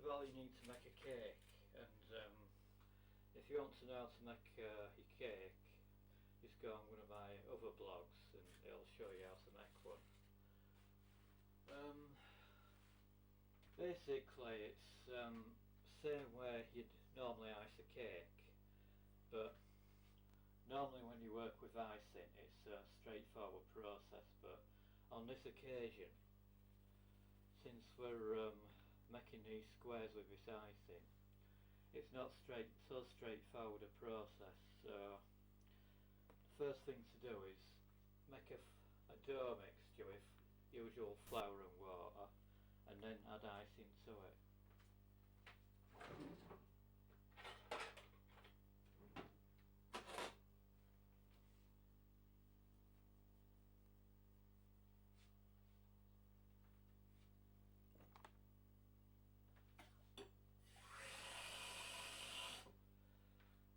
of all you need to make a cake, and if you want to know how to make your cake, just go on one of my other blogs and it'll show you how to make one. Basically it's same way you'd normally ice a cake, but normally when you work with icing it's a straightforward process, but on this occasion, since we're making these squares with this icing, it's not so straightforward a process. So the first thing to do is make a dough mixture with usual flour and water, and then add icing to it.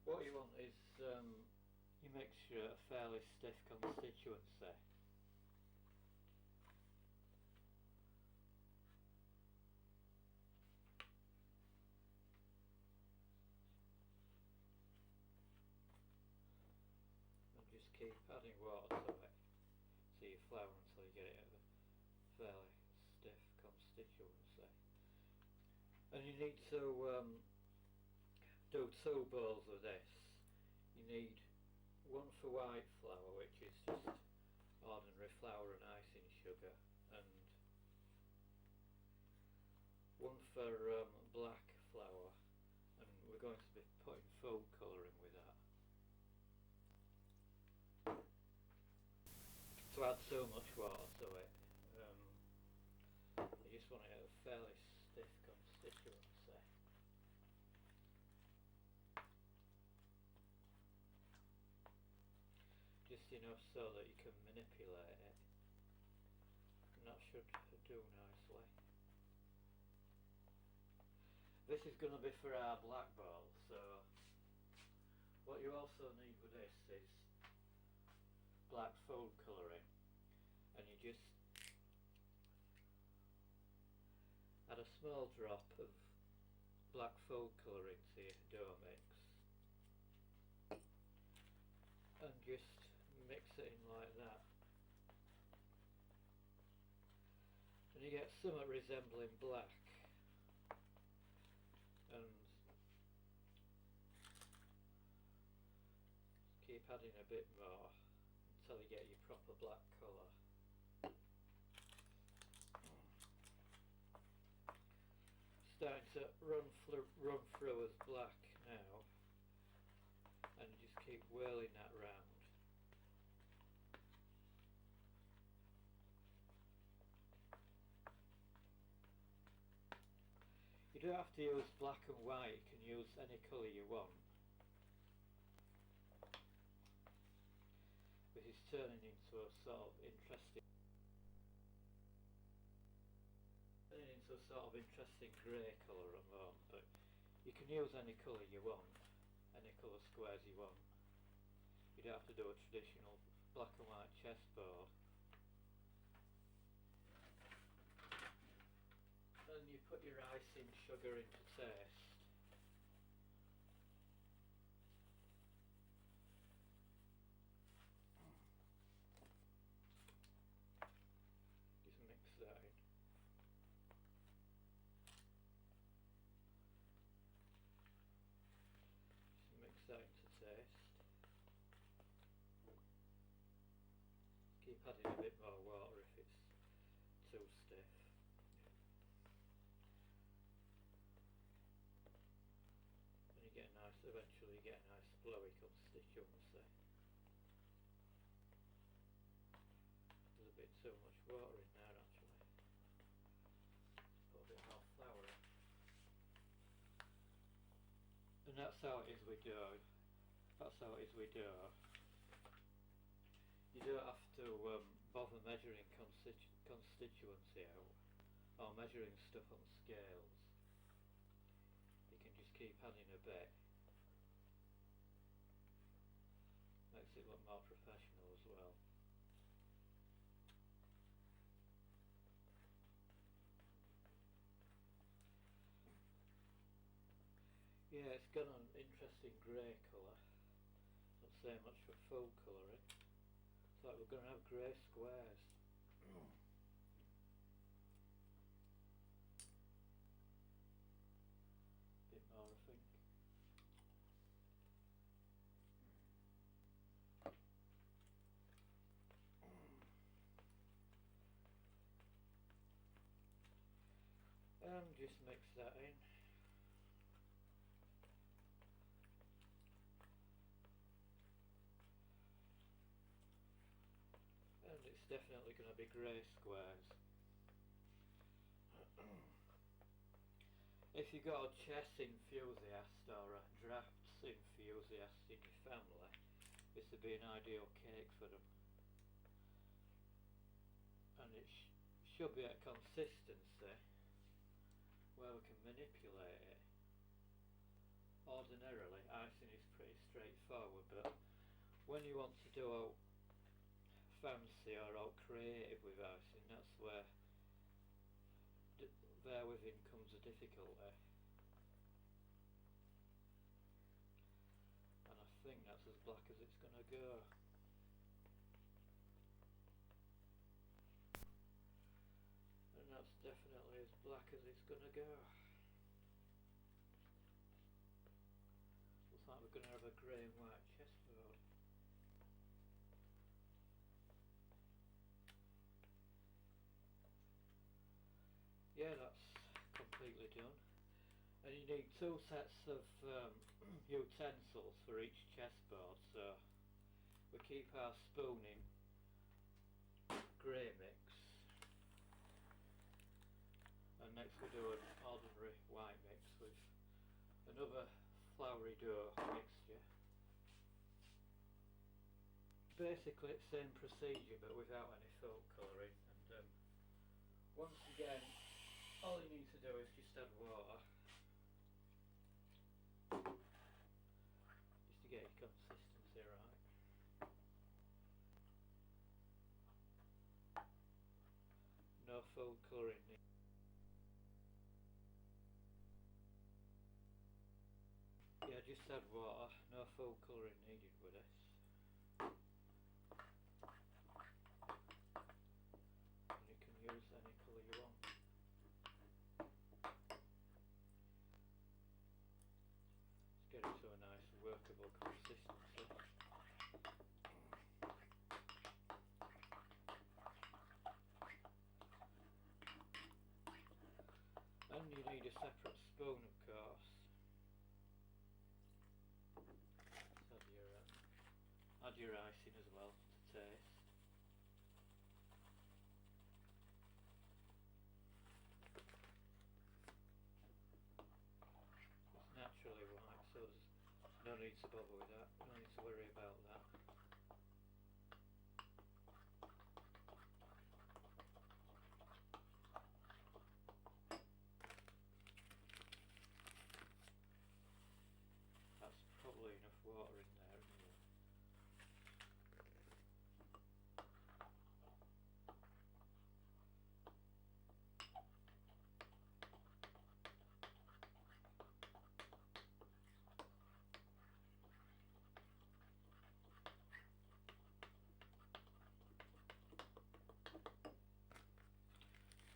What you want is you mixture a fairly stiff constituency. And just keep adding water to it, so you flour until you get it at a fairly stiff constituency. And you need to do 2 bowls of this. You need one for white flour, which is just ordinary flour and icing sugar, and one for black flour, and we're going to be putting food colouring with that. To add so much water to it, you just want it at a fairly stiff constituency. Just enough so that you can manipulate it, and that should do nicely. This is going to be for our black bowl, so what you also need with this is black food colouring, and you just add a small drop of black food colouring to your dough mix, and just mix it in like that, and you get somewhat resembling black, and keep adding a bit more until you get your proper black colour. Starting to run through as black now, and you just keep whirling that round. You don't have to use black and white, you can use any colour you want. This is turning into a sort of interesting grey colour at the moment, but you can use any colour you want, any colour squares you want. You don't have to do a traditional black and white chessboard. Then you put your icing sugar into taste. Just mix that in. Just mix that into taste. Keep adding a bit more water if it's too stiff. And you get a nice, eventually you get a nice flowy constituency. There's a bit too much water in there actually. Put a bit more flour in. And that's how it is with dough. That's how it is with dough. You don't have to bother measuring constituency out, or measuring stuff on scales. You can just keep adding a bit. Makes it look more professional as well. Yeah, it's got an interesting grey colour. Don't say much for full colouring. It's like we're going to have grey squares. Bit more, I think. And just mix that in. And it's definitely going to be grey squares. If you've got a chess enthusiast or a drafts enthusiast in your family, this would be an ideal cake for them. And it should be at consistency where we can manipulate it. Ordinarily, icing is pretty straightforward, but when you want to do out fancy or out creative with icing, that's where therewithin comes a difficulty. And I think that's as black as it's going to go. And that's definitely as black as it's going to go. Looks like we're going to have a grey and white chessboard. Yeah, that's completely done. And you need 2 sets of utensils for each chessboard, so we keep our spoon in grey mix, and next we do an ordinary white mix with another floury dough mixture. Basically it's the same procedure but without any food colouring, and once again all you need to do is just add water just to get your consistency right. No food colouring needed. Yeah, just add water, no food colouring needed with this. And you can use any colour you want. Get it to a nice workable consistency. And you need a separate spoon, of course. Add your icing as well to taste. It's naturally white, so there's no need to bother with that, no need to worry about that. That's probably enough water in there anyway.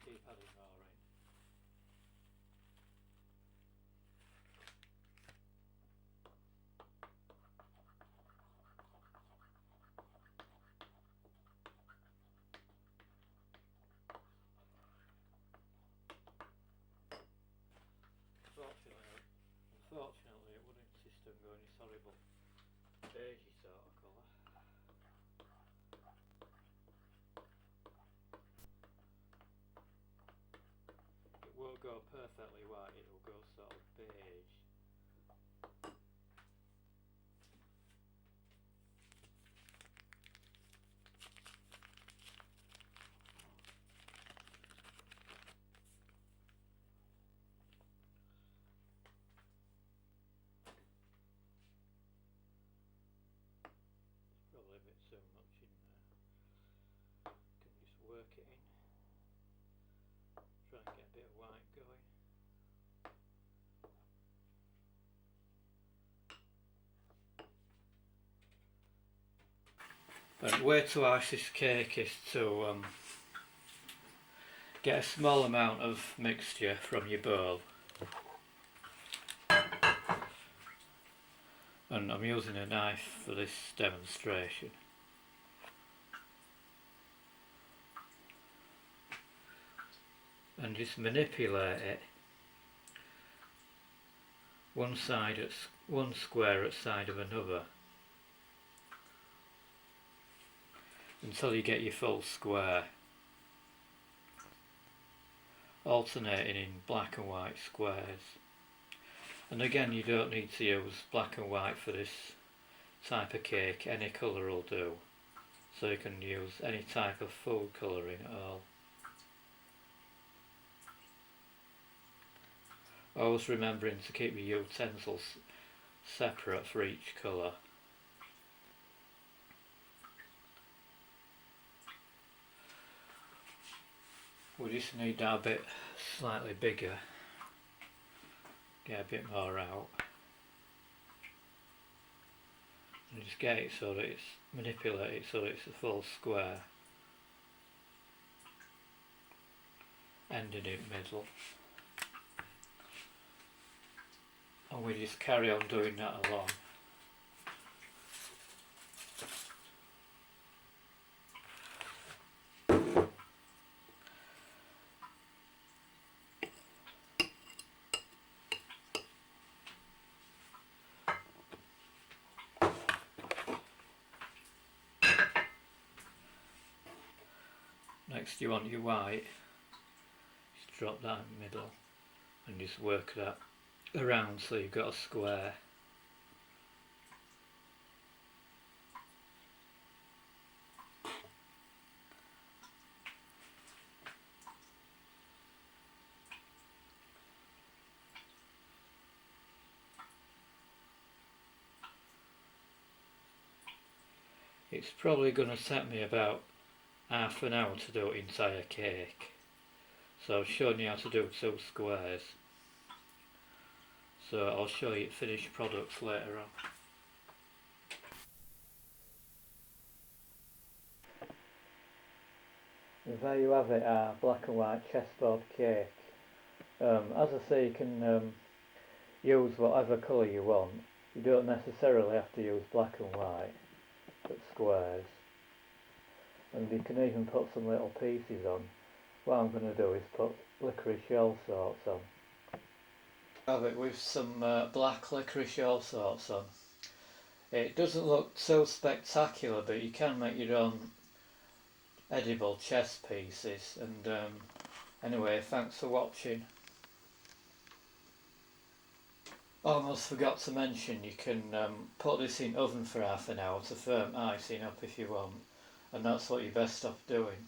Keep adding more in. Unfortunately it would insist on going this horrible beigey sort of colour. It won't go perfectly white, it will go sort of beige. Probably a bit too much in there. Can just work it in. Try and get a bit of white going. And way to ice this cake is to get a small amount of mixture from your bowl. And I'm using a knife for this demonstration. And just manipulate it one square at side of another until you get your full square, alternating in black and white squares. And again, you don't need to use black and white for this type of cake, any colour will do, so you can use any type of food colouring at all. Always remembering to keep your utensils separate for each colour. We just need that a bit slightly bigger, get a bit more out, and just get it so that it's, manipulate it so that it's a full square, ending in middle. And we just carry on doing that along. Next you want your white, just drop that in the middle and just work that around so you've got a square. It's probably going to take me about half an hour to do an entire cake, so I've shown you how to do 2 squares, so I'll show you finished products later on. And there you have it, our black and white chessboard cake. As I say, you can use whatever colour you want. You don't necessarily have to use black and white, but squares. And you can even put some little pieces on. What I'm going to do is put licorice all sorts on. Have it with some black licorice all sorts on. It doesn't look so spectacular, but you can make your own edible chess pieces. And anyway, thanks for watching. Almost forgot to mention, you can put this in oven for half an hour to firm icing up if you want, and that's what you're best off doing.